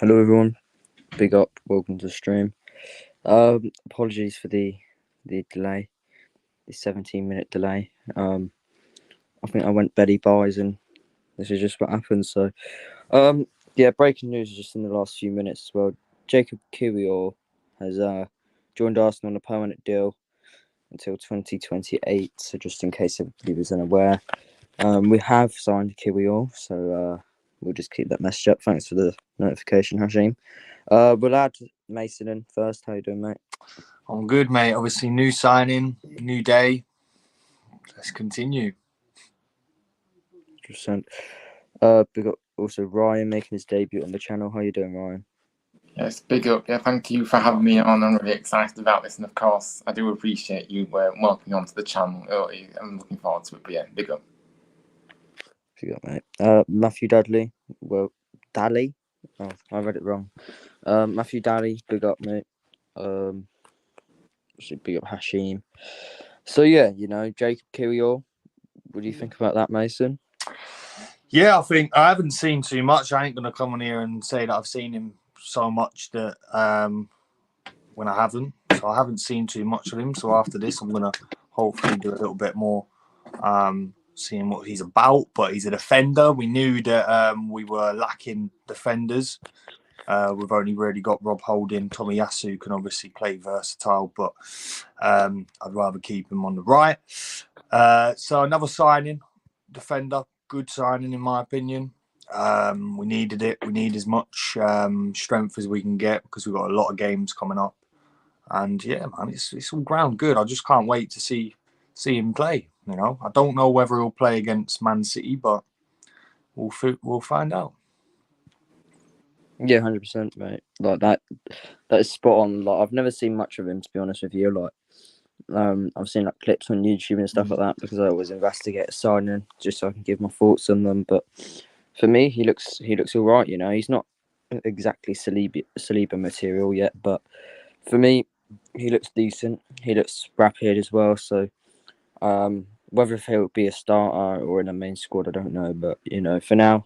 Hello everyone, big up, welcome to the stream. Apologies for the delay, the 17-minute delay. I think I went Betty buys and this is just what happened. So, yeah, breaking news just in the last few minutes as well. Jacob Kiwior has joined Arsenal on a permanent deal until 2028. So just in case everybody was unaware, we have signed Kiwior. So we'll just keep that message up. Thanks for the notification, Hashim. We'll add Mason in first. How you doing, mate? I'm good, mate. Obviously, new signing, new day. Let's continue. 100%. Big up also Ryan making his debut on the channel. How you doing, Ryan? Yes, big up. Yeah, thank you for having me on. I'm really excited about this, and of course, I do appreciate you welcoming onto the channel early. I'm looking forward to it. But yeah, big up. Big up, mate. Matthew Dudley. Well, Daly. Oh, I read it wrong. Matthew Daly. Big up, mate. Big up Hashim. So yeah, Jacob Kiwior. What do you think about that, Mason? Yeah, I think I haven't seen too much. I ain't gonna come on here and say that I've seen him so much that when I haven't. So I haven't seen too much of him. So after this, I'm gonna hopefully do a little bit more, seeing what he's about. But he's a defender. We knew that we were lacking defenders. We've only really got Rob Holding. Tomiyasu can obviously play versatile, but I'd rather keep him on the right. So another signing, defender, good signing in my opinion. We needed it. We need as much strength as we can get because we've got a lot of games coming up. And yeah, man, it's all ground good. I just can't wait to see him play. I don't know whether he'll play against Man City, but we'll find out. Yeah, 100%, mate. Like that is spot on. Like I've never seen much of him, to be honest with you. Like, I've seen like clips on YouTube and stuff like that because I always investigate a signing just so I can give my thoughts on them. But for me, he looks all right. He's not exactly Saliba material yet, but for me, he looks decent. He looks rapid as well. So, whether he'll be a starter or in the main squad, I don't know. But for now,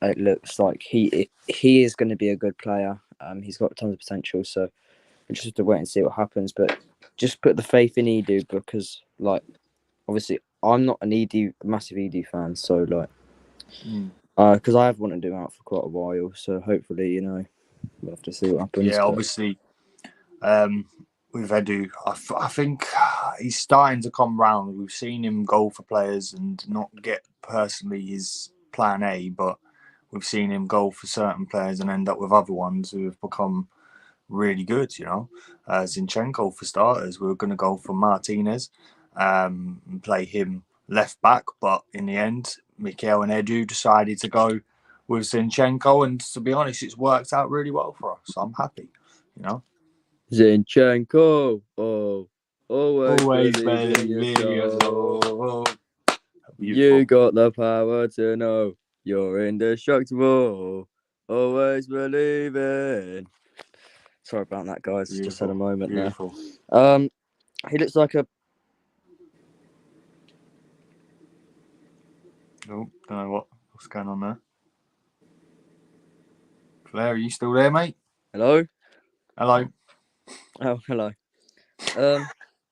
it looks like he is going to be a good player. He's got tons of potential. So we just have to wait and see what happens. But just put the faith in Edu because, like, obviously, I'm not an massive Edu fan. So, like, because I have wanted him out for quite a while. So hopefully, we'll have to see what happens. Yeah, obviously, with Edu, I think he's starting to come round. We've seen him go for players and not get personally his plan A, but we've seen him go for certain players and end up with other ones who have become really good. Zinchenko for starters. We were going to go for Martinez and play him left back, but in the end, Mikel and Edu decided to go with Zinchenko, and to be honest, it's worked out really well for us. So I'm happy. Zinchenko, always believe in yourself. You got the power to know you're indestructible. Always believe in. Sorry about that, guys. Beautiful. Just had a moment Beautiful. there. He looks like a. Oh, don't know what's going on there. Claire, are you still there, mate? Hello. Hello. Oh, hello.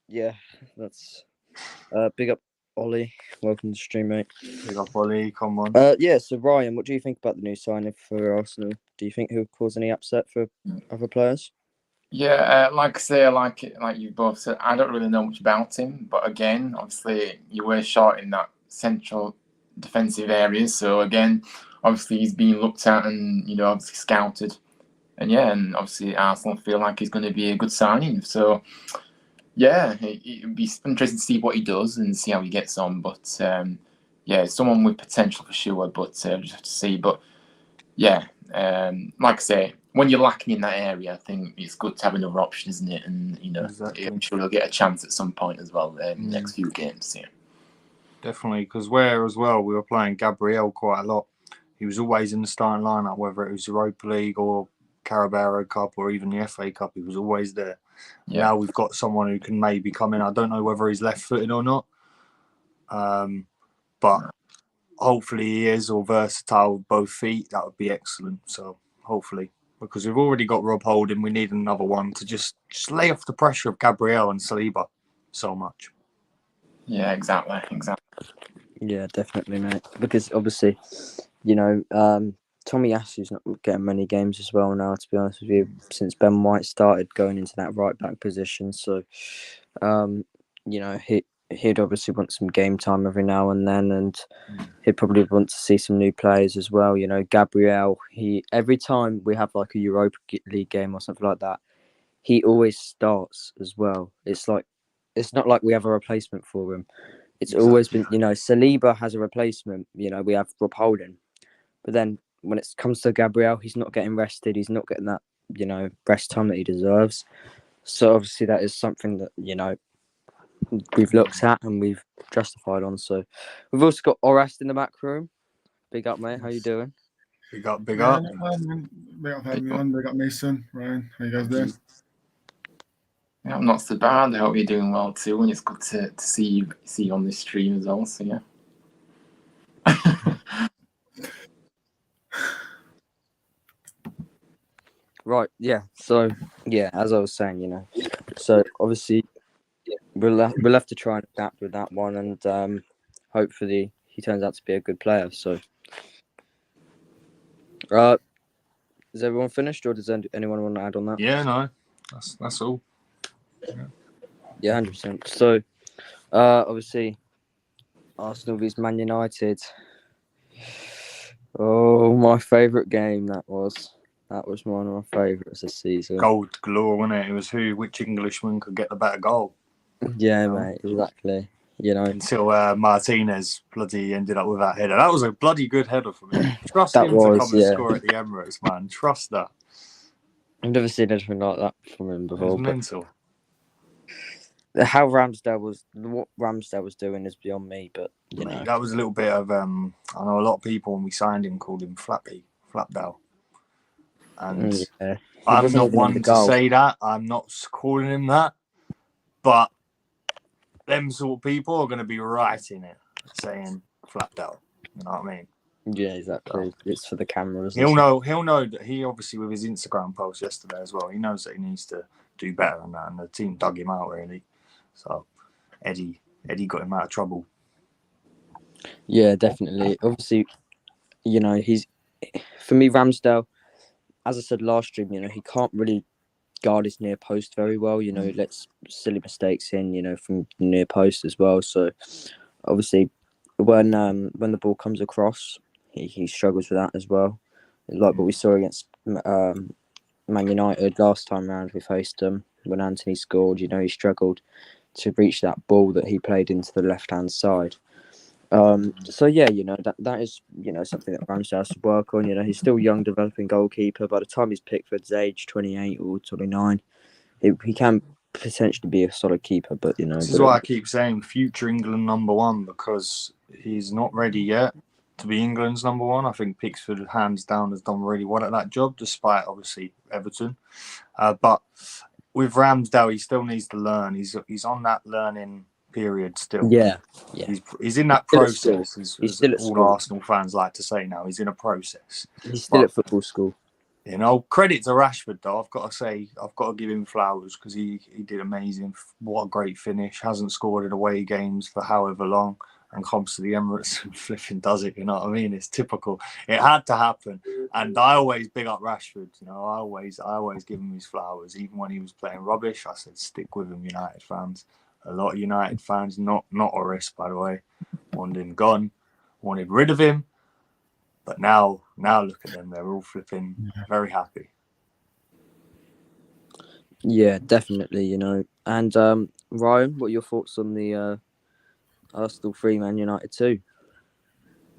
Yeah, that's. Big up, Ollie. Welcome to the stream, mate. Big up, Ollie. Come on. Yeah. So, Ryan, what do you think about the new signing for Arsenal? Do you think he'll cause any upset for other players? Yeah, like I say, like you both said, I don't really know much about him. But again, obviously, you were short in that central defensive area. So again, obviously, he's being looked at and obviously scouted. And yeah, and obviously, Arsenal feel like he's going to be a good signing. So yeah, it'd be interesting to see what he does and see how he gets on. But yeah, someone with potential for sure. But just have to see. But yeah, like I say, when you're lacking in that area, I think it's good to have another option, isn't it? And Exactly. I'm sure he'll get a chance at some point as well in the next few games. Yeah, definitely, because where as well we were playing Gabriel quite a lot. He was always in the starting lineup, whether it was Europa League or Carabao Cup or even the FA Cup. He was always there. Yeah. Now we've got someone who can maybe come in. I don't know whether he's left-footed or not, but hopefully he is, or versatile with both feet. That would be excellent. So hopefully, because we've already got Rob Holding. We need another one to just lay off the pressure of Gabriel and Saliba so much. Yeah, exactly. Yeah, definitely, mate. Because obviously, Tommy Yasu's not getting many games as well now, to be honest with you, since Ben White started going into that right back position. So, he'd obviously want some game time every now and then, and he'd probably want to see some new players as well. Gabriel, every time we have like a Europa League game or something like that, he always starts as well. It's not like we have a replacement for him. It's always been, Saliba has a replacement. We have Rob Holding. But then when it comes to Gabriel, he's not getting rested. He's not getting that, rest time that he deserves. So obviously that is something that, we've looked at and we've justified on. So we've also got Orest in the back room. Big up, mate. How you doing? Big up. Big up everyone. Big up Mason, Ryan. How you guys doing? Yeah, I'm not so bad. I hope you're doing well too, and it's good to see you on this stream as well. So yeah. Right. Yeah. So yeah, as I was saying, so obviously we'll have to try and adapt with that one, and hopefully he turns out to be a good player. So, is everyone finished, or does anyone want to add on that? Yeah, no, that's all. Yeah, 100%. So, obviously, Arsenal vs Man United. Oh, my favourite game that was. That was one of my favourites this season. Gold galore, wasn't it? It was which Englishman could get the better goal. Yeah, mate, exactly. Until Martinez bloody ended up with that header. That was a bloody good header for me. Trust That him to was, come and yeah. score at the Emirates, man. Trust that. I've never seen anything like that from him It before. was But mental. what Ramsdale was doing is beyond me. But That was a little bit of I know a lot of people when we signed him called him Flapdale. And yeah. I'm not one to say that. I'm not calling him that. But them sort of people are going to be writing it, saying Flapdale. You know what I mean? Yeah, exactly. So, it's for the cameras. He'll know that he obviously with his Instagram post yesterday as well. He knows that he needs to do better than that, and the team dug him out really. So Eddie got him out of trouble. Yeah, definitely. Obviously, he's for me Ramsdale. As I said last stream, he can't really guard his near post very well. He lets silly mistakes in, from the near post as well. So obviously, when the ball comes across, he struggles with that as well. Like what we saw against Man United last time round, we faced them when Anthony scored. He struggled to reach that ball that he played into the left hand side. So yeah, that is something that Ramsdale has to work on. He's still young, developing goalkeeper. By the time he's Pickford's age, 28 or 29, he can potentially be a solid keeper. But this is why I keep saying future England #1, because he's not ready yet to be England's #1. I think Pickford, hands down, has done really well at that job, despite obviously Everton. But with Ramsdale, he still needs to learn. He's on that learning period still. Yeah. He's in that process, as still at all school. Arsenal fans like to say now. He's in a process. He's still at football school. Credit to Rashford though. I've got to give him flowers because he did amazing. What a great finish. Hasn't scored in away games for however long, and comes to the Emirates and flipping does it. You know what I mean? It's typical. It had to happen, and I always big up Rashford. I always give him his flowers, even when he was playing rubbish. I said stick with him, United fans. A lot of United fans, not Orest, by the way, wanted him gone, wanted rid of him. But now look at them. They're all flipping very happy. Yeah, definitely, And Ryan, what are your thoughts on the Arsenal 3, Man United 2?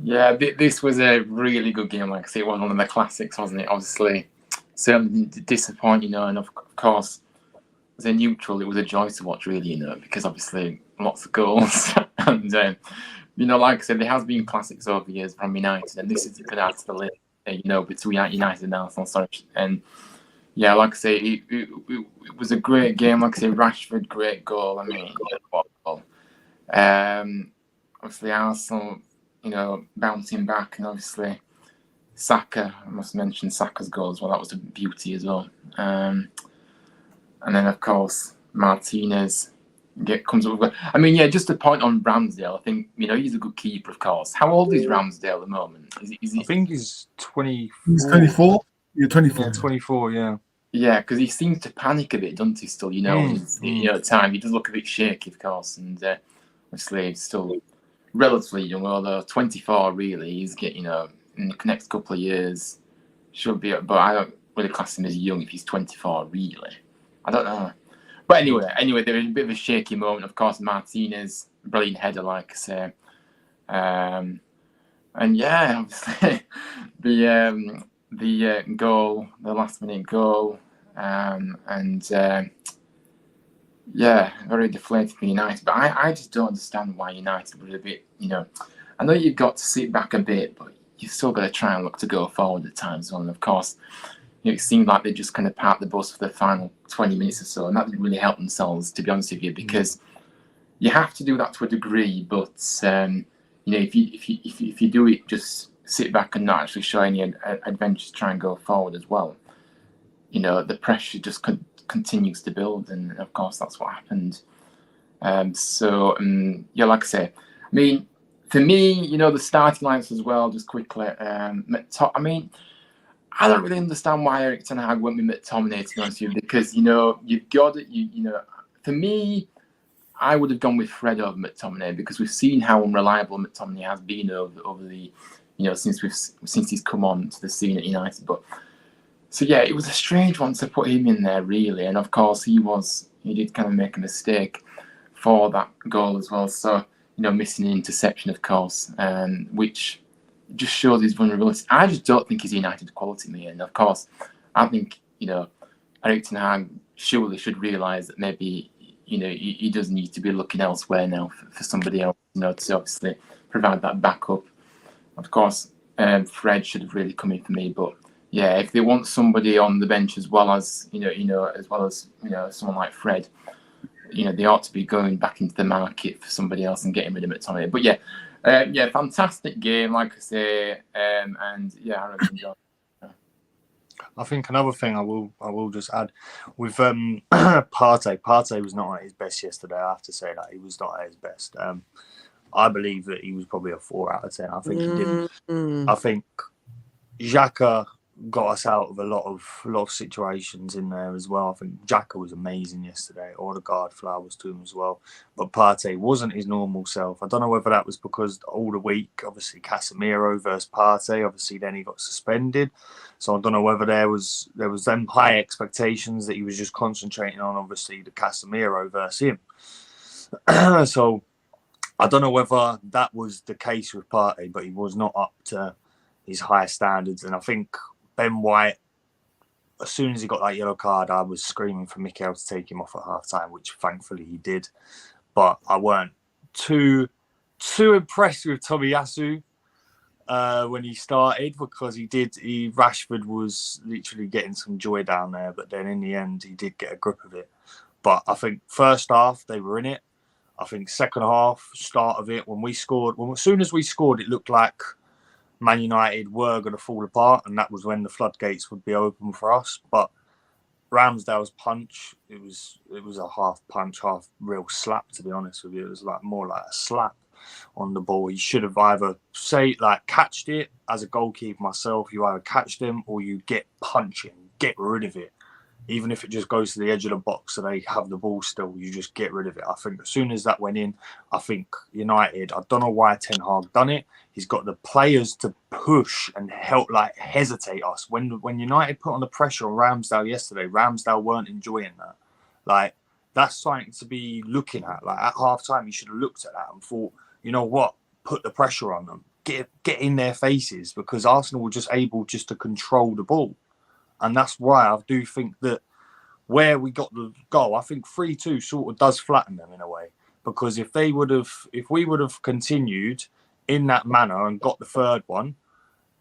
Yeah, this was a really good game. Like I say, it was one of the classics, wasn't it? Obviously, certainly disappointing, and of course, as a neutral, it was a joy to watch, really, because obviously lots of goals. And, like I said, there has been classics over the years from United, and this is going to add to the list, between United and Arsenal. Sorry. And, yeah, like I say, it was a great game. Like I say, Rashford, great goal. I mean, what goal. Obviously, Arsenal, bouncing back, and obviously Saka, I must mention Saka's goal as well. That was a beauty as well. And then, of course, Martinez comes up with. I mean, yeah, just a point on Ramsdale. I think, he's a good keeper, of course. How old is Ramsdale at the moment? Is he... I think he's 24. He's 24. You're 24. Yeah, 24, yeah. Yeah, because he seems to panic a bit, doesn't he, still? At time. He does look a bit shaky, of course. And obviously, he's still relatively young, although 24, really. He's getting, in the next couple of years, should be. But I don't really class him as young if he's 24, really. I don't know. But anyway, there was a bit of a shaky moment. Of course, Martinez, brilliant header, like I say. And yeah, obviously, the goal, the last minute goal, yeah, very deflated for United. But I just don't understand why United were a bit, I know you've got to sit back a bit, but you've still got to try and look to go forward at times. And of course, it seemed like they just kind of parked the bus for the final 20 minutes or so, and that didn't really help themselves, to be honest with you, because you have to do that to a degree. But if you do it, just sit back and not actually show any adventures, try and go forward as well. The pressure just continues to build, and of course that's what happened. Yeah, like I say, I mean, for me, the starting lines as well. Just quickly, I don't really understand why Erik ten Hag went with McTominay, to be honest with you, because you've got it. For me, I would have gone with Fred over McTominay, because we've seen how unreliable McTominay has been over the, since he's come on to the scene at United. But so yeah, it was a strange one to put him in there, really, and of course he did kind of make a mistake for that goal as well. So missing an interception, of course, which just shows his vulnerability. I just don't think he's United quality, me. And of course, I think Erik ten Hag surely should realise that maybe he does need to be looking elsewhere now for somebody else, to obviously provide that backup. Of course, Fred should have really come in for me, but yeah, if they want somebody on the bench as well as someone like Fred, they ought to be going back into the market for somebody else and getting rid of McTominay. But yeah, fantastic game, like I say, and yeah, I really enjoyed it. I think another thing I will just add with Partey was not at his best yesterday. I have to say that he was not at his best. I believe that he was probably a 4 out of 10. I think he didn't. I think Xhaka got us out of a lot of situations in there as well. I think Xhaka was amazing yesterday. Odegaard, flowers to him as well. But Partey wasn't his normal self. I don't know whether that was because all the week, obviously Casemiro versus Partey, obviously then he got suspended. So I don't know whether there was them high expectations that he was just concentrating on, obviously, the Casemiro versus him. So I don't know whether that was the case with Partey, but he was not up to his high standards. And I think Ben White, as soon as he got that yellow card, I was screaming for Mikel to take him off at half-time, which thankfully he did. But I weren't too impressed with Tomiyasu when he started, because Rashford was literally getting some joy down there, but then in the end he did get a grip of it. But I think first half they were in it. I think second half, start of it, as soon as we scored, it looked like Man United were going to fall apart, and that was when the floodgates would be open for us. But Ramsdale's punch, it was a half punch, half real slap, to be honest with you. It was more like a slap on the ball. He should have either catched it. As a goalkeeper myself, you either catch them or you get punching, get rid of it. Even if it just goes to the edge of the box so they have the ball still, you just get rid of it. I think as soon as that went in, I think United, I don't know why Ten Hag done it. He's got the players to push and help, hesitate us. When United put on the pressure on Ramsdale yesterday, Ramsdale weren't enjoying that. That's something to be looking at. At half-time, you should have looked at that and thought, you know what, put the pressure on them. Get in their faces, because Arsenal were just able to control the ball. And that's why I do think that where we got the goal, I think 3-2 sort of does flatten them in a way. Because if we would have continued in that manner and got the third one,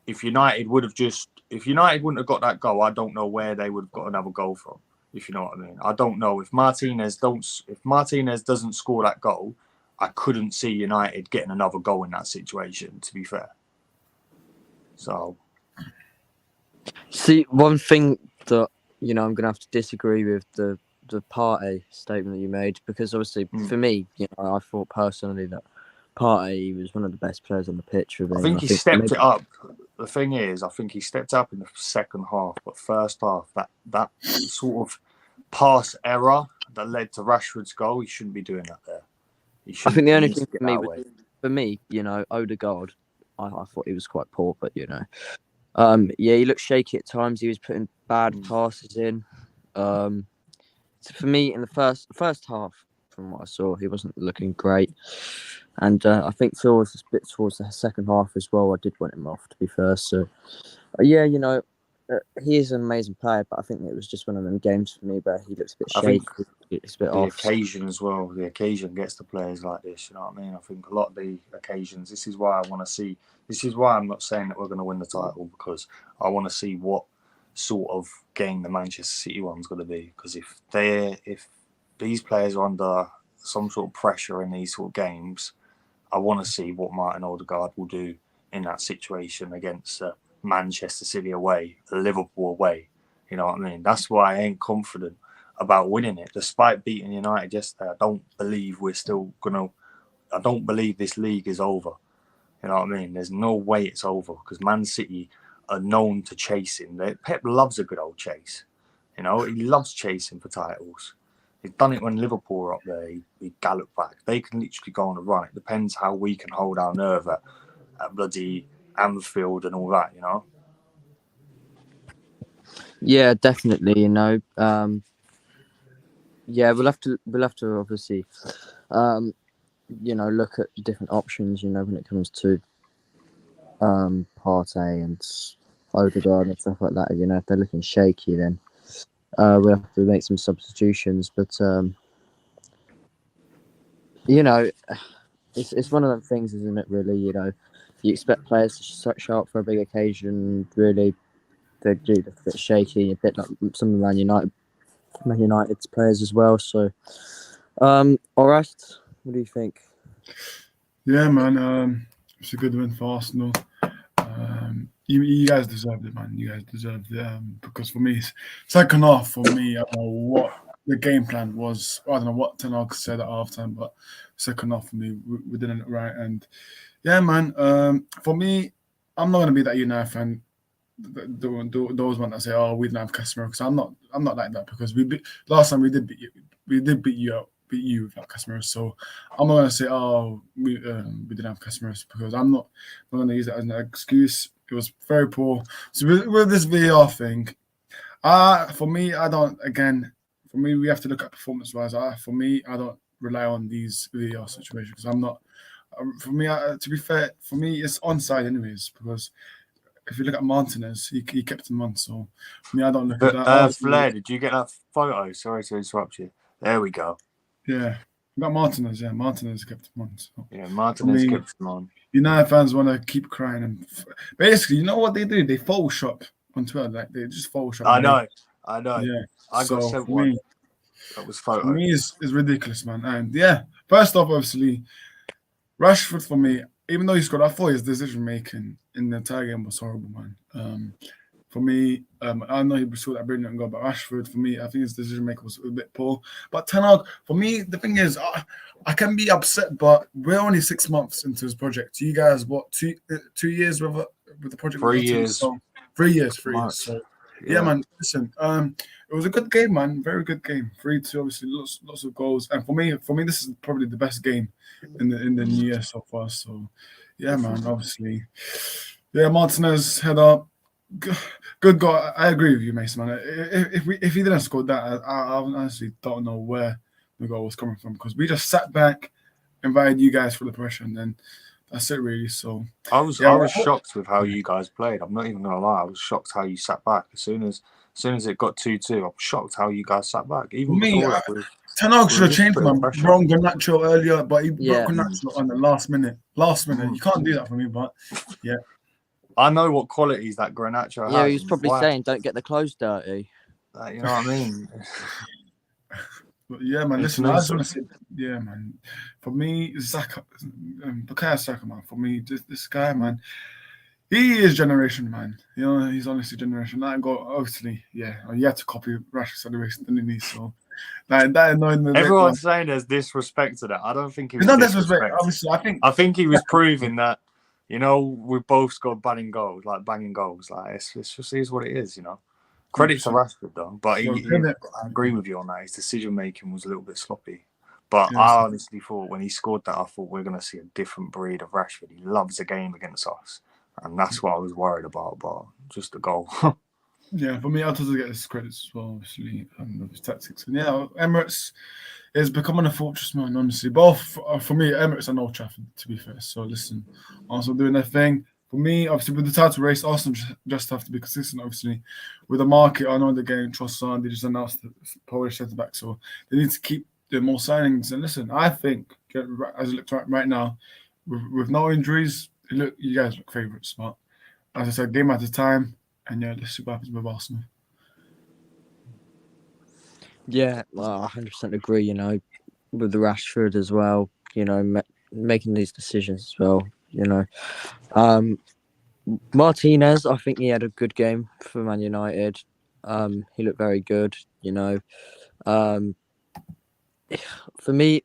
if United wouldn't have got that goal, I don't know where they would have got another goal from, if you know what I mean. I don't know. If Martinez doesn't score that goal, I couldn't see United getting another goal in that situation, to be fair. So See, one thing that I'm gonna have to disagree with the Partey statement that you made, because obviously for me, I thought personally that Partey was one of the best players on the pitch for me. I think he stepped it up. The thing is, I think he stepped up in the second half, but first half, that sort of pass error that led to Rashford's goal, he shouldn't be doing that there. I think the only thing for me, Odegaard, I thought he was quite poor, but he looked shaky at times. He was putting bad passes in. For me, in the first half, from what I saw, he wasn't looking great, and I think towards the second half as well, I did want him off. To be fair, so he is an amazing player, but I think it was just one of them games for me where he looks a bit shaky. It's a bit off. The occasion as well. The occasion gets to players like this. You know what I mean? I think a lot of the occasions. This is why I want to see. This is why I'm not saying that we're going to win the title, because I want to see what sort of game the Manchester City one's going to be. Because if these players are under some sort of pressure in these sort of games, I want to see what Martin Odegaard will do in that situation against Manchester City away, Liverpool away. You know what I mean? That's why I ain't confident about winning it. Despite beating United yesterday, I don't believe I don't believe this league is over. You know what I mean? There's no way it's over, because Man City are known to chasing. Pep loves a good old chase. He loves chasing for titles. He's done it when Liverpool were up there. He galloped back. They can literally go on the run. It depends how we can hold our nerve at bloody Anfield and all that, Yeah, definitely. We'll have to obviously, look at different options. When it comes to Partey and Odegaard and stuff like that. If they're looking shaky, then we'll have to make some substitutions. But it's one of them things, isn't it? Really, you expect players to show up for a big occasion. Really, they do look a bit shaky, a bit like some of Man United's players as well. So, all right, what do you think? Yeah, man. It's a good win for Arsenal. You guys deserved it, man. You guys deserved it. Because for me, second half, I don't know what the game plan was. I don't know what Ten Hag said at halftime, but second half for me, we didn't look right. And yeah, man. For me, I'm not gonna be that United fan. Those ones that say, "Oh, we didn't have Casemiro," because I'm not like that, because last time we did beat you without Casemiro. So I'm not gonna say, "Oh, we didn't have Casemiro," because I'm not gonna use that as an excuse. It was very poor. So with this VAR thing, for me, we have to look at performance-wise. For me, I don't rely on these VAR situations, because I'm not. For me, to be fair, for me, it's onside anyways, because if you look at Martinez, he kept him on. So for me, I don't look at that. Flair, did you get that photo? Sorry to interrupt you. There we go. Yeah. We got Martinez, Martinez kept him on. So. Yeah, Martinez kept him on. United fans want to keep crying, and basically, you know what they do? They Photoshop on Twitter, like they just Photoshop. I know. Yeah, I got sent one. That was photo. For me, it's ridiculous, man. And yeah, first off, obviously, Rashford for me, even though he scored, I thought his decision making in the entire game was horrible, man. For me, I know he scored that brilliant goal, but Rashford, for me, I think his decision making was a bit poor. But Ten Hag, for me, the thing is, I can be upset, but we're only 6 months into his project. You guys, what, 2 years with the project? 3 years. So, 3 years. So, yeah, man. Listen, it was a good game, man. Very good game. 3-2, obviously, lots of goals. And for me, this is probably the best game in the new year so far. So, yeah, man. Obviously, yeah. Martinez head up. Good goal. I agree with you, Mason, man. If he didn't score that, I honestly don't know where the goal was coming from, because we just sat back, invited you guys for the pressure, and then that's it, really. So I was shocked with how you guys played. I'm not even gonna lie. I was shocked how you sat back as soon as it got 2-2. I'm shocked how you guys sat back. Even before Ten Hag should have changed him. Wrong Garnacho earlier, but he brought Garnacho on the last minute. You can't do that for me, but yeah. I know what qualities that Garnacho has. Yeah, he was probably saying, "Don't get the clothes dirty." You know what I mean? But yeah, man. Listen, I just want to say, yeah, man. For me, Bukayo Saka, man. For me, this guy, man. He is generation, man. You know, he's honestly generation. That goal, obviously, yeah. He had to copy Rashford's celebration, didn't he? So that annoyed me. Everyone's saying there's disrespect to that. I don't think it It's was not disrespect. disrespect. Obviously, I think he was proving that, we both scored banging goals. Like it's just is what it is. Credit to Rashford though, but I agree with you on that. His decision making was a little bit sloppy. But Yes. I honestly thought when he scored that, I thought we're going to see a different breed of Rashford. He loves the game against us, and that's what I was worried about. But just the goal. Yeah, for me, I'll just get his credits as well, obviously, of his tactics. And yeah, Emirates is becoming a fortress, man, honestly. Both, for me, Emirates and Old Trafford, to be fair. So listen, Arsenal doing their thing. For me, obviously, with the title race, Arsenal just have to be consistent, obviously. With the market, I know they're getting Trossard. They just announced the Polish centre-back, so they need to keep doing more signings. And listen, I think, as it looks right now, with no injuries, you guys look favourites. But as I said, game at a time. And yeah, let's see what happens with Arsenal. Yeah, well, I 100% agree, with the Rashford as well, making these decisions as well, Martinez, I think he had a good game for Man United. He looked very good, For me,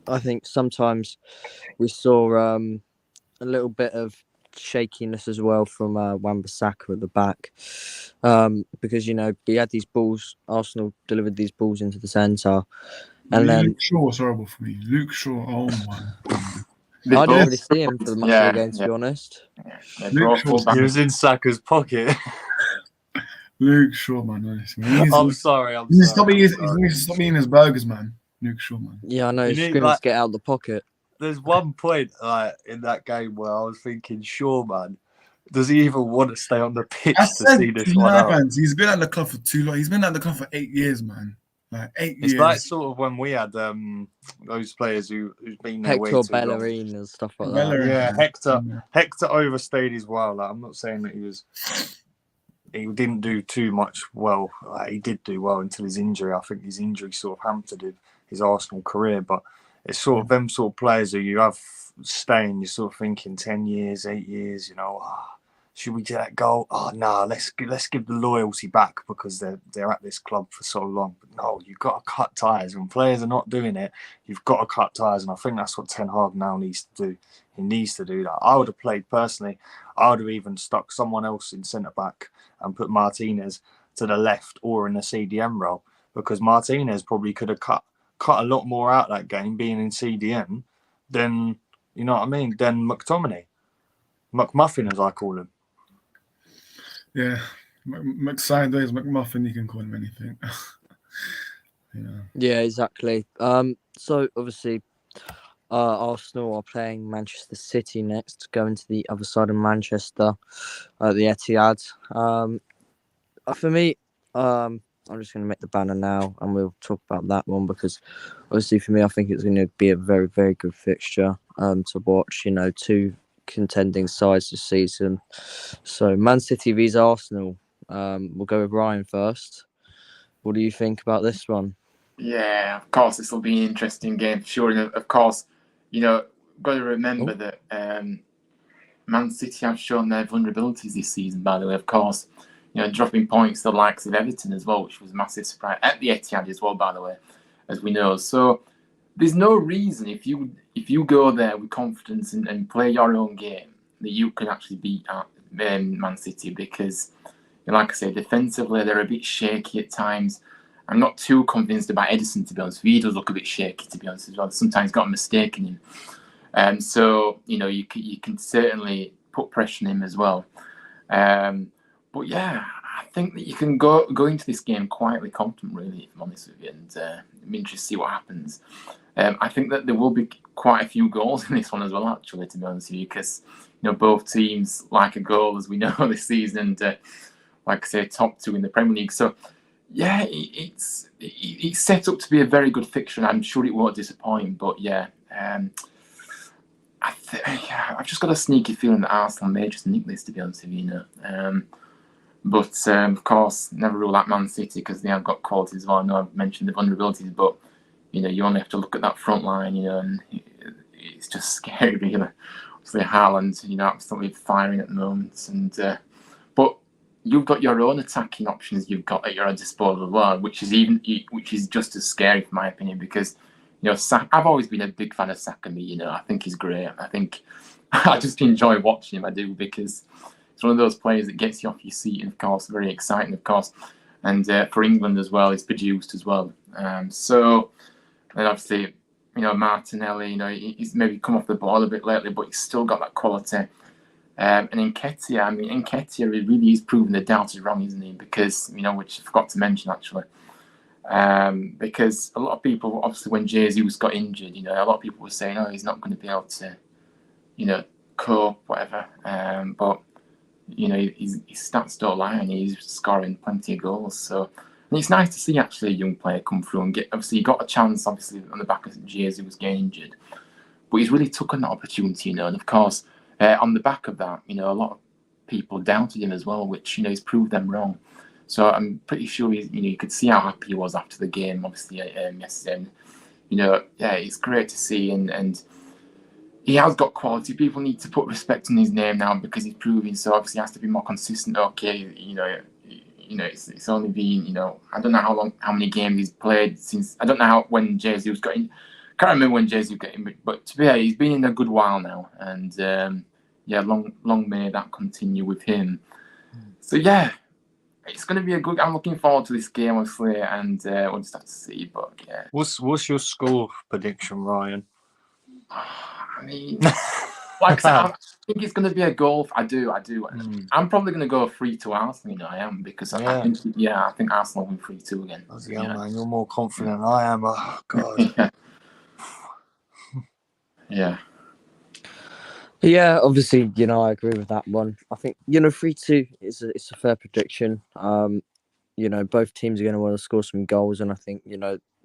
I think sometimes we saw a little bit of shakiness as well from Wan-Bissaka at the back, because he had these balls. Arsenal delivered these balls into the centre, and then Luke Shaw was horrible for me. Luke Shaw, oh my god! I didn't really see him for much of the game, to be honest. He was in Saka's pocket. Luke Shaw, man, honestly. I'm sorry. He needs to stop eating his burgers, man. Luke Shaw, man. Yeah, I know. He's screaming to get out of the pocket. There's one point in that game where I was thinking, sure, man, does he even want to stay on the pitch to see this one out? He's been at the club for too long. He's been at the club for 8 years, man. Like 8 years. It's like sort of when we had those players who's been their way Hector too long. Bellerin and stuff like that. Yeah, Hector overstayed his well. Like, I'm not saying that he didn't do too much well. He did do well until his injury. I think his injury sort of hampered his Arsenal career, but it's sort of them sort of players who you have staying, you're sort of thinking 10 years, 8 years, should we get that goal? Oh, no, let's give the loyalty back because they're at this club for so long. But no, you've got to cut ties. When players are not doing it, you've got to cut ties. And I think that's what Ten Hag now needs to do. He needs to do that. I would have played personally. I would have even stuck someone else in centre-back and put Martinez to the left or in the CDM role, because Martinez probably could have cut a lot more out that game being in CDM than, than McTominay. McMuffin, as I call him. Yeah. Sideways McMuffin, you can call him anything. Yeah, exactly. So obviously Arsenal are playing Manchester City next, going to the other side of Manchester at the Etihad. For me, I'm just going to make the banner now and we'll talk about that one, because obviously for me, I think it's going to be a very, very good fixture to watch, two contending sides this season. So Man City vs Arsenal. We'll go with Ryan first. What do you think about this one? Yeah, of course, this will be an interesting game for sure. And of course, got to remember that Man City have shown their vulnerabilities this season, by the way. Of course, dropping points to the likes of Everton as well, which was a massive surprise at the Etihad as well, by the way, as we know. So there's no reason if you go there with confidence and play your own game that you can actually beat Man City, because, like I say, defensively they're a bit shaky at times. I'm not too convinced about Edison, to be honest. He does look a bit shaky, to be honest, as well. Sometimes got a mistake in him. So, you can certainly put pressure on him as well. But yeah, I think that you can go into this game quietly confident, really, if I'm honest with you. And I'm interested to see what happens. I think that there will be quite a few goals in this one as well, actually, to be honest with you, because, both teams like a goal, as we know, this season. And, like I say, top two in the Premier League. So, yeah, it's set up to be a very good fixture, and I'm sure it won't disappoint. But yeah, I've just got a sneaky feeling that Arsenal may just nick this, to be honest with you. But of course, never rule out Man City because they have got qualities as well. I know I've mentioned the vulnerabilities, but you only have to look at that front line, and it's just scary, really. obviously Haaland, absolutely firing at the moment. And but you've got your own attacking options you've got at your disposal as well, which is just as scary, in my opinion, because I've always been a big fan of Saka. I think he's great. I think I just enjoy watching him. I do, because it's one of those players that gets you off your seat, and of course, very exciting, of course. And for England as well, he's produced as well. So, and obviously, Martinelli, he's maybe come off the ball a bit lately, but he's still got that quality. And Nketiah really is proving the doubters wrong, isn't he? Because, which I forgot to mention actually. Because a lot of people, obviously, when Jesus got injured, a lot of people were saying, oh, he's not going to be able to, cope, whatever. But his stats don't lie, and he's scoring plenty of goals. So, and it's nice to see actually a young player come through and obviously he got a chance, obviously, on the back of Jesus who was getting injured, but he's really took on that opportunity, and of course, on the back of that, a lot of people doubted him as well, which he's proved them wrong. So I'm pretty sure you could see how happy he was after the game, obviously yesterday. And, it's great to see, and he has got quality. People need to put respect on his name now because he's proving. So obviously he has to be more consistent. Okay, it's only been I don't know how many games he's played since. I don't know when Jesus got in. Can't remember when Jesus got in, but to be fair, he's been in a good while now, and long may that continue with him. So yeah, it's going to be a good. I'm looking forward to this game, obviously, and we'll just have to see. But yeah, What's your score prediction, Ryan? I mean, like I said, I think it's going to be a goal. I do. I'm probably going to go 3-2 Arsenal. I am, because I think Arsenal will win 3-2 again. Man, you're more confident than I am. Oh God. Yeah. Yeah, obviously, I agree with that one. I think 3-2 is a fair prediction. Both teams are going to want to score some goals, and I think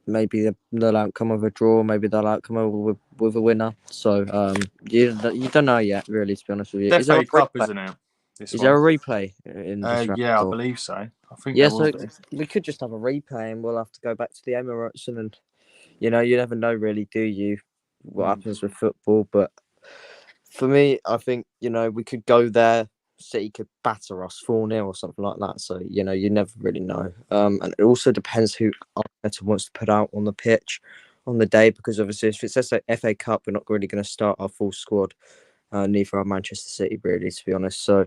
maybe they'll outcome of a draw, maybe they'll outcome with a winner. So you don't know yet, really, to be honest with you. Is there a cup, isn't it? Is there a replay in this round? Yeah, I believe so. I think there will be. We could just have a replay, and we'll have to go back to the Emirates, and you never know, really, do you? What happens with football? But for me, I think we could go there. City could batter us 4-0 or something like that. So you never really know. And it also depends who Arteta wants to put out on the pitch on the day, because obviously if it says like FA Cup, we're not really going to start our full squad. Neither are Manchester City, really, to be honest. So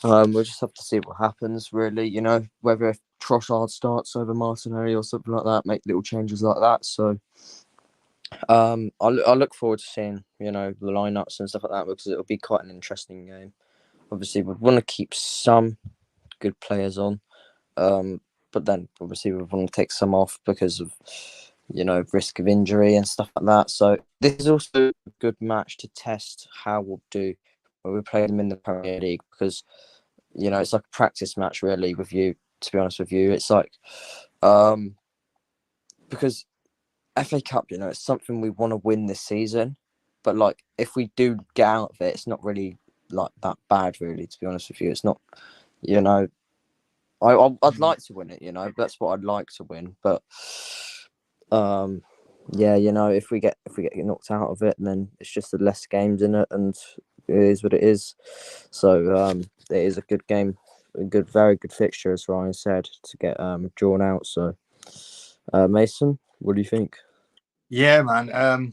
we'll just have to see what happens, really. Whether if Trossard starts over Martinelli or something like that, make little changes like that. So I look forward to seeing the lineups and stuff like that, because it'll be quite an interesting game. Obviously, we want to keep some good players on, but then obviously we want to take some off because of risk of injury and stuff like that. So this is also a good match to test how we'll do when we play them in the Premier League, because it's like a practice match, really, with you. To be honest with you, it's like because FA Cup, it's something we want to win this season, but like if we do get out of it, it's not really like that bad, really, to be honest with you. It's not, I'd like to win it, that's what I'd like to win, but if we get knocked out of it, then it's just the less games in it, and it is what it is. So it is a good game, very good fixture, as Ryan said, to get drawn out. So Mason, what do you think? Yeah, man.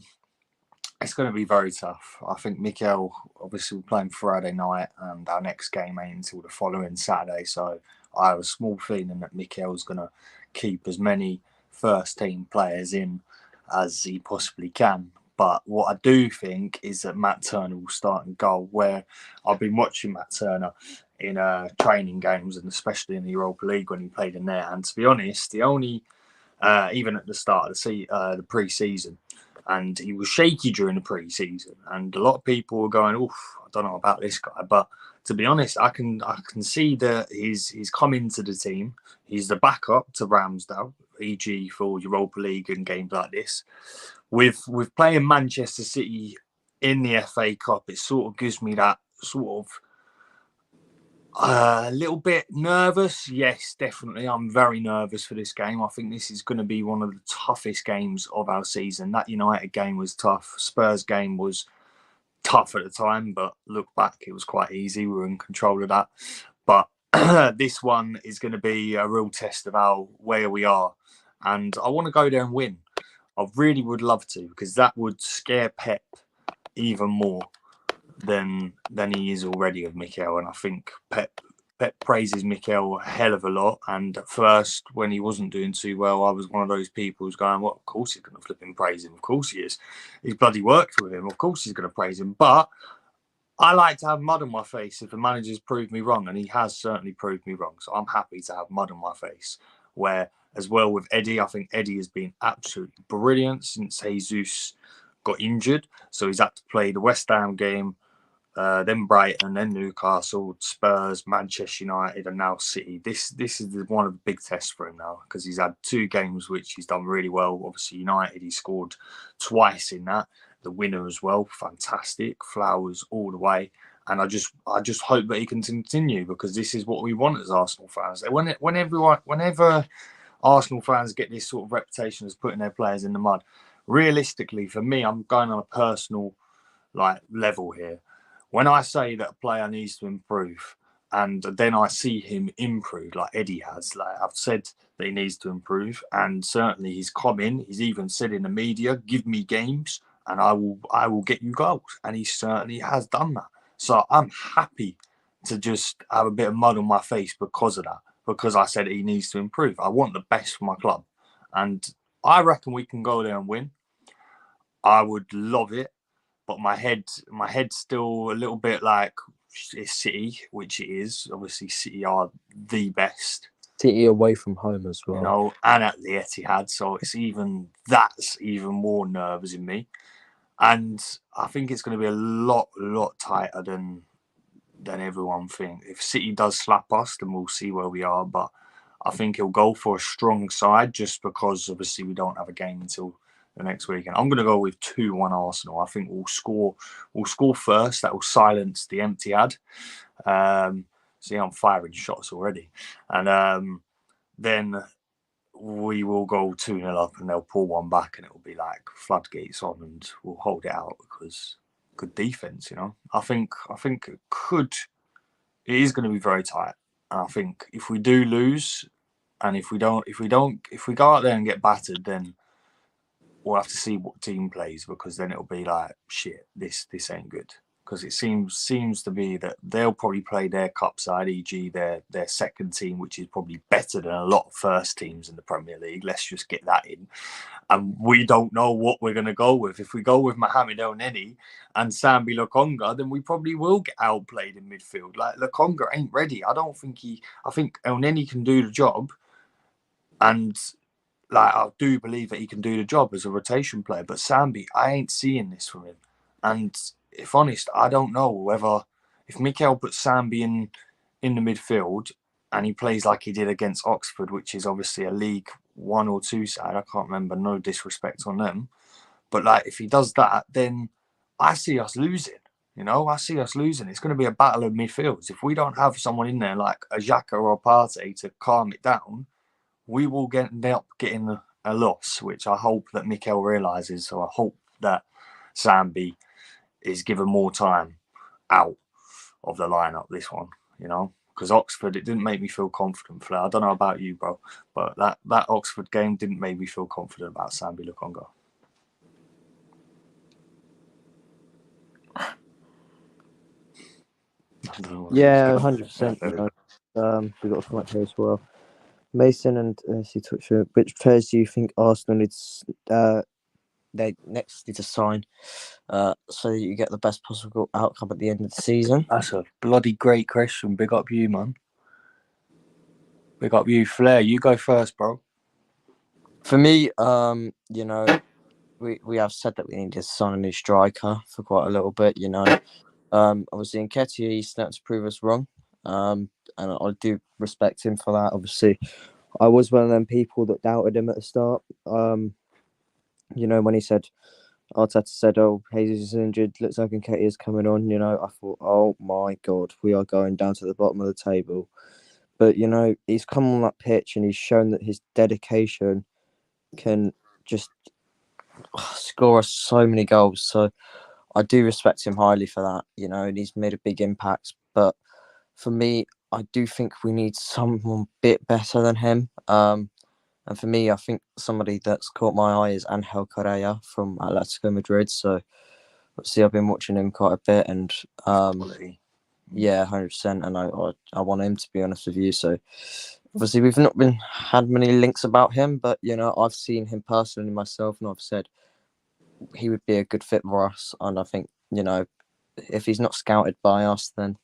It's going to be very tough. I think Mikel, obviously, we're playing Friday night, and our next game ain't until the following Saturday. So I have a small feeling that Mikel's going to keep as many first-team players in as he possibly can. But what I do think is that Matt Turner will start in goal, where I've been watching Matt Turner in training games, and especially in the Europa League when he played in there. And to be honest, the only, even at the start of the pre-season, and he was shaky during the pre-season, and a lot of people were going, "Oof, I don't know about this guy." But to be honest, I can see that he's come into the team. He's the backup to Ramsdale, e.g. for Europa League and games like this. With playing Manchester City in the FA Cup, it sort of gives me that sort of a little bit nervous. Yes, definitely. I'm very nervous for this game. I think this is going to be one of the toughest games of our season. That United game was tough. Spurs game was tough at the time, but look back, it was quite easy. We were in control of that. But this one is going to be a real test of where we are. And I want to go there and win. I really would love to, because that would scare Pep even more than he is already of Mikel. And I think Pep praises Mikel a hell of a lot. And at first, when he wasn't doing too well, I was one of those people who's going, well, of course he's going to flip and praise him. Of course he is. He's bloody worked with him. Of course he's going to praise him. But I like to have mud on my face if the manager's proved me wrong. And he has certainly proved me wrong. So I'm happy to have mud on my face. Where, as well with Eddie, I think Eddie has been absolutely brilliant since Jesus got injured. So he's had to play the West Ham game, then Brighton, then Newcastle, Spurs, Manchester United, and now City. This is one of the big tests for him now, because he's had 2 games which he's done really well. Obviously, United, he scored twice in that. The winner as well, fantastic. Flowers all the way. And I just hope that he can continue, because this is what we want as Arsenal fans. Whenever Arsenal fans get this sort of reputation as putting their players in the mud, realistically, for me, I'm going on a personal level here. When I say that a player needs to improve, and then I see him improve like Eddie has, I've said that he needs to improve, and certainly he's come in. He's even said in the media, "Give me games, and I will get you goals," and he certainly has done that. So I'm happy to just have a bit of mud on my face because of that, because I said he needs to improve. I want the best for my club, and I reckon we can go there and win. I would love it. But my head's still a little bit like it's City, which it is. Obviously, City are the best. City away from home as well. You know, and at the Etihad. So that's even more nerves in me. And I think it's going to be a lot tighter than everyone thinks. If City does slap us, then we'll see where we are. But I think he'll go for a strong side, just because obviously we don't have a game until the next weekend. I'm going to go with 2-1 Arsenal. I think we'll score first. That will silence the Etihad. See, I'm firing shots already. And then we will go 2-0 up, and they'll pull one back, and it will be like floodgates on, and we'll hold it out because good defense, you know. I think it is going to be very tight. And I think if we do lose, and if we go out there and get battered, then we'll have to see what team plays, because then it'll be like, shit, this ain't good. Because it seems to be that they'll probably play their cup side, e.g. their second team, which is probably better than a lot of first teams in the Premier League. Let's just get that in. And we don't know what we're going to go with. If we go with Mohamed El-Neni and Sambi Lokonga, then we probably will get outplayed in midfield. Like, Lokonga ain't ready. I think El-Neni can do the job. And I do believe that he can do the job as a rotation player. But Sambi, I ain't seeing this from him. And if honest, I don't know if Mikel puts Sambi in the midfield and he plays like he did against Oxford, which is obviously a League 1 or 2 side, I can't remember, no disrespect on them. But if he does that, then I see us losing. You know, I see us losing. It's going to be a battle of midfields. If we don't have someone in there like a Xhaka or a Partey to calm it down, we will end up getting a loss, which I hope that Mikel realises. So I hope that Sambi is given more time out of the lineup this one, you know, because Oxford, it didn't make me feel confident. Flair, I don't know about you, bro, but that Oxford game didn't make me feel confident about Sambi Lokonga. Yeah, 100%. We got a comment here as well. Mason and he touched on which players do you think Arsenal needs? They next need to sign, so that you get the best possible outcome at the end of the season. That's a bloody great question. Big up you, man. Big up you, Flair. You go first, bro. For me, you know, we have said that we need to sign a new striker for quite a little bit. You know, obviously Nketiah, he's starting to prove us wrong. And I do respect him for that. Obviously, I was one of them people that doubted him at the start. You know, when he said, Arteta said, "Oh, Jesus is injured. Looks like Nketiah is coming on." You know, I thought, "Oh my God, we are going down to the bottom of the table." But you know, he's come on that pitch and he's shown that his dedication can just score us so many goals. So I do respect him highly for that, and he's made a big impact. But for me, I do think we need someone a bit better than him. And for me, I think somebody that's caught my eye is Angel Correa from Atletico Madrid. So obviously, I've been watching him quite a bit, and yeah, 100%. And I want him, to be honest with you. So obviously, we've not had many links about him, but I've seen him personally myself, and I've said he would be a good fit for us. And I think if he's not scouted by us, then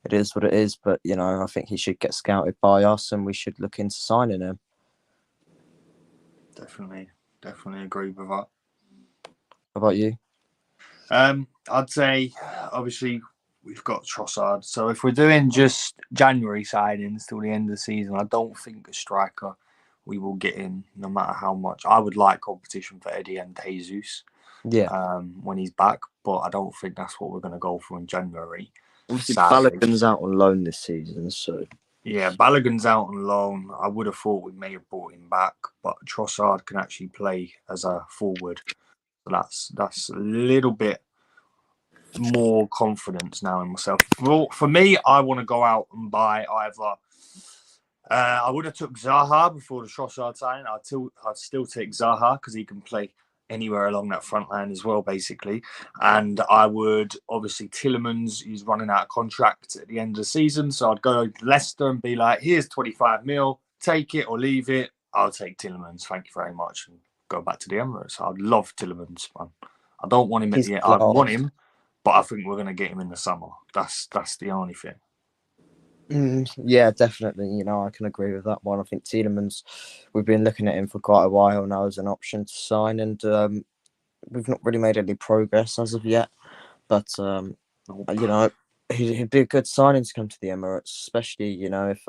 it is what it is. But I think he should get scouted by us, and we should look into signing him. Definitely agree with that. How about you? I'd say obviously we've got Trossard. So if we're doing just January signings till the end of the season, I don't think a striker we will get in no matter how much. I would like competition for Eddie and Jesus. Yeah. When he's back, but I don't think that's what we're going to go for in January. Obviously, Balogun's out on loan this season, so yeah, Balogun's out on loan. I would have thought we may have brought him back, but Trossard can actually play as a forward. So that's a little bit more confidence now in myself. For me, I want to go out and buy either. I would have took Zaha before the Trossard signing. I'd still take Zaha because he can play anywhere along that front line as well, basically. And I would obviously Tielemans, he's running out of contract at the end of the season, so I'd go to Leicester and be like, here's 25 mil, take it or leave it. I'll take Tielemans, thank you very much, and go back to the Emirates. I'd love Tielemans, man. I don't want him at the end. I want him, but I think we're going to get him in the summer. That's the only thing. Yeah, definitely. I can agree with that one. I think Tielemans, we've been looking at him for quite a while now as an option to sign, and we've not really made any progress as of yet. But he'd be a good signing to come to the Emirates, especially if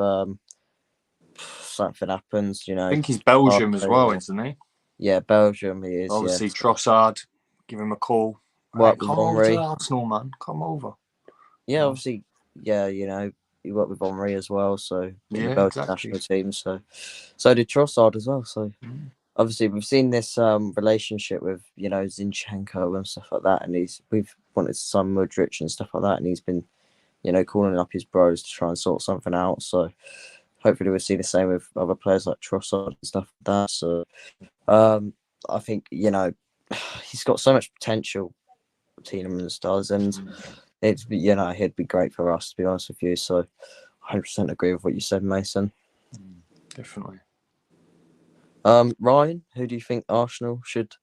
something happens. I think he's Belgium as well, isn't he? Yeah, Belgium. He is. Obviously, yeah. Trossard, give him a call. Work come with over Henry. to Arsenal, man. Come over. Yeah, obviously. Yeah, he worked with Henry as well, so in the Belgian national team. So did Trossard as well. So obviously we've seen this relationship with Zinchenko and stuff like that, and we've wanted to sign Modric and stuff like that, and he's been calling up his bros to try and sort something out. So hopefully we'll see the same with other players like Trossard and stuff like that. So I think he's got so much potential, Tielemans does, and he'd be great for us, to be honest with you. So 100% agree with what you said, Mason. Definitely. Ryan, who do you think Arsenal should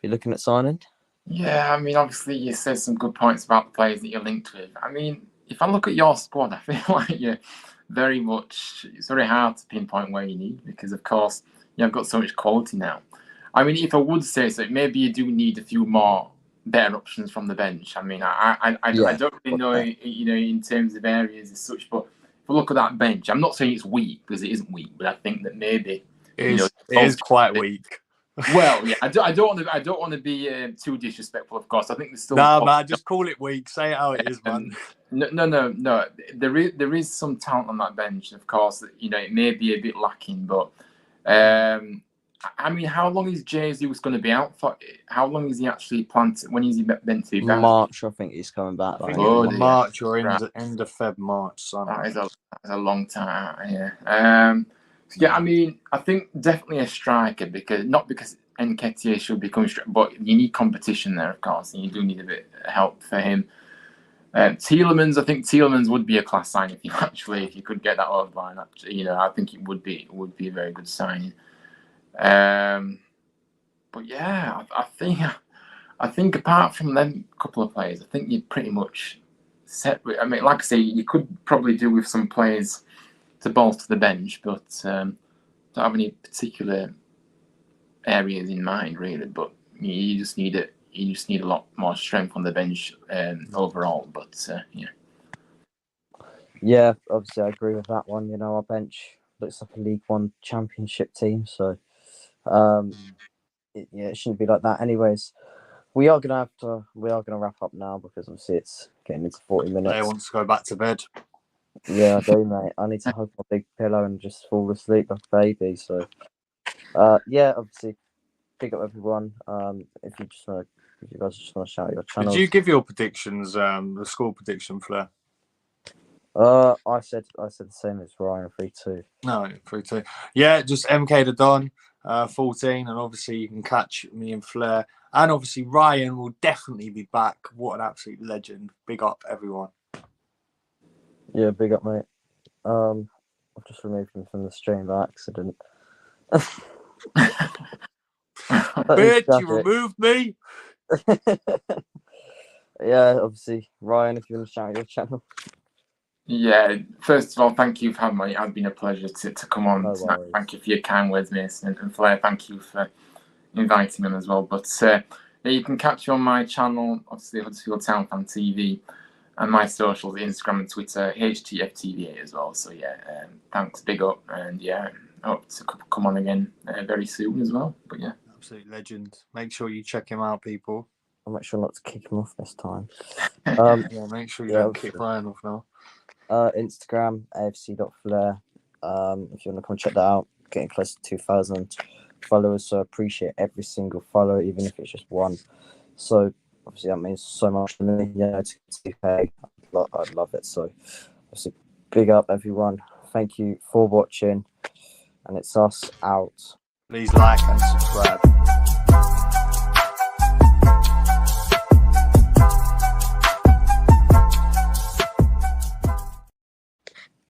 be looking at signing? Yeah, I mean, obviously you said some good points about the players that you're linked with. I mean, if I look at your squad, I feel like it's very hard to pinpoint where you need, because of course you've got so much quality now. I mean, if I would say so, maybe you do need a few more better options from the bench. I mean, I don't really know, in terms of areas as such, but if I look at that bench, I'm not saying it's weak, because it isn't weak, but I think that maybe it is quite weak. Well, yeah, I don't want to be too disrespectful, of course. I think there's still man, just call it weak. Say it how it is, man. No. There is some talent on that bench, of course. It may be a bit lacking, but I mean, how long is Jesus going to be out for? How long is he actually planned? When is he meant to be back? March, I think he's coming back. March or end of Feb, March. That is a long time. Yeah. Yeah, I mean, I think definitely a striker, not because Nketiah should become striker, but you need competition there, of course, and you do need a bit of help for him. Tielemans, I think Tielemans would be a class signing if you could get that over the line. I think it would be a very good signing. But yeah, I think apart from them couple of players, I think you're pretty much set. I mean, like I say, you could probably do with some players to bolster the bench, but don't have any particular areas in mind, really. But you just need a lot more strength on the bench overall. But yeah. Yeah, obviously I agree with that one. Our bench looks like a League One Championship team, so it shouldn't be like that. Anyways, we are gonna wrap up now, because obviously it's getting into 40 minutes. I want to go back to bed. Yeah, I do, mate. I need to hug my big pillow and just fall asleep like a baby. So, yeah, obviously, pick up everyone. If you just want to if you guys just want to shout out your Did channels. you give your predictions, the score prediction, Flair? I said the same as Ryan, 3-2. No, 3-2. Yeah, just MK the Don, 14, and obviously you can catch me and Flair, and obviously Ryan will definitely be back. What an absolute legend! Big up, everyone. Yeah, big up, mate. I've just removed him from the stream by accident. Bitch, you removed me. Yeah, obviously, Ryan, if you want to shout out your channel. Yeah, first of all, thank you for having me. It has been a pleasure to come on No tonight. worries. Thank you for your kind words, Mason. And Flair, thank you for inviting me on as well. But yeah, you can catch me on my channel, obviously Huddersfield Town Fan TV, and my socials, Instagram and Twitter, HTFTVA as well. So yeah, thanks, big up, and yeah, I hope to come on again very soon as well. But yeah. Absolute legend. Make sure you check him out, people. I'll make sure not to kick him off this time. Yeah, make sure you don't obviously. kick Ryan off now. Instagram, afc.flair. If you want to come check that out, getting close to 2,000 followers, so I appreciate every single follow, even if it's just one. So obviously that means so much to me. Yeah, to 2K, I'd love it. So obviously, big up everyone. Thank you for watching, and it's us out. Please like and subscribe.